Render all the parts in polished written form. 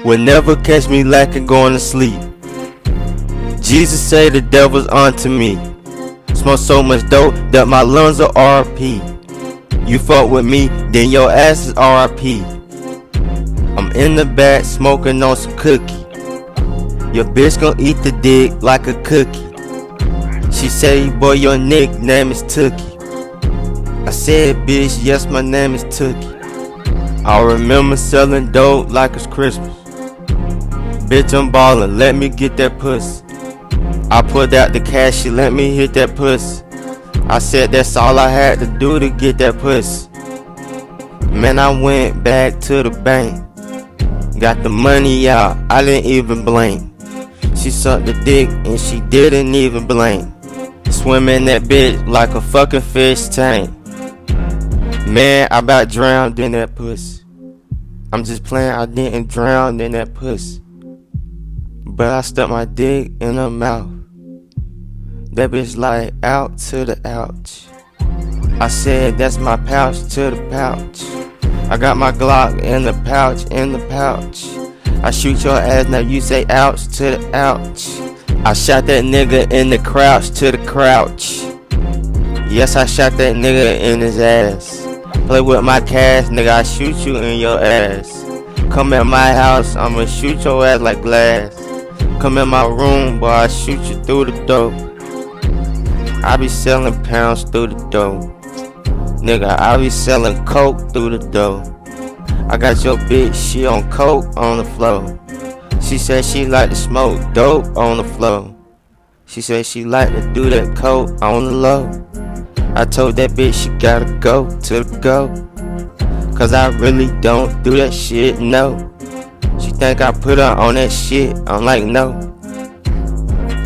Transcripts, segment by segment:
Will never catch me lacking going to sleep. Jesus say the devil's onto me. Smoke so much dope that my lungs are RP. You fuck with me, then your ass is RP. I'm in the back smoking on some cookie. Your bitch gon' eat the dick like a cookie. She say, boy, your nickname is Tookie. I said, bitch, yes, my name is Tookie. I remember selling dope like it's Christmas. Bitch, I'm ballin', let me get that pussy. I pulled out the cash, she let me hit that pussy. I said that's all I had to do to get that pussy. Man, I went back to the bank. Got the money out, I didn't even blink. She sucked the dick and she didn't even blink. Swimming that bitch like a fucking fish tank. Man, I about drowned in that pussy. I'm just playing, I didn't drown in that pussy. But I stuck my dick in her mouth. That bitch like out to the ouch. I said that's my pouch to the pouch. I got my Glock in the pouch, I shoot your ass, now you say ouch to the ouch. I shot that nigga in the crouch to the crouch. Yes, I shot that nigga in his ass. Play with my cash, nigga, I shoot you in your ass. Come at my house, I'ma shoot your ass like glass. Come in my room, boy, I shoot you through the door. I be selling pounds through the door. Nigga, I be selling coke through the door. I got your bitch, she on coke on the floor. She said she like to smoke dope on the floor. She said she like to do that coke on the low. I told that bitch she gotta go to the go. Cause I really don't do that shit, no. She think I put her on that shit, I'm like no.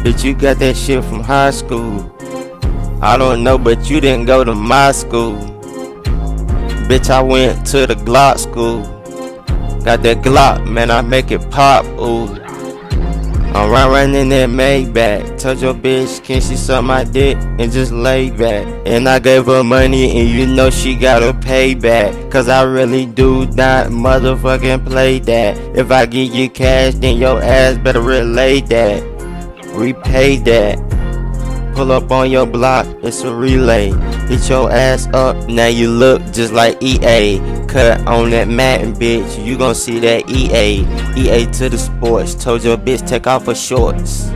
Bitch, you got that shit from high school. I don't know, but you didn't go to my school. Bitch, I went to the Glock school. Got that Glock, man, I make it pop, ooh. I'm running in that Maybach. Told your bitch, can she suck my dick and just lay back? And I gave her money and you know she gotta pay back. Cause I really do not motherfucking play that. If I give you cash, then your ass better relay that. Repay that. Pull up on your block, it's a relay. Hit your ass up, now you look just like EA. Cut on that Madden, bitch, you gon' see that EA. EA to the sports, told your bitch take off her shorts.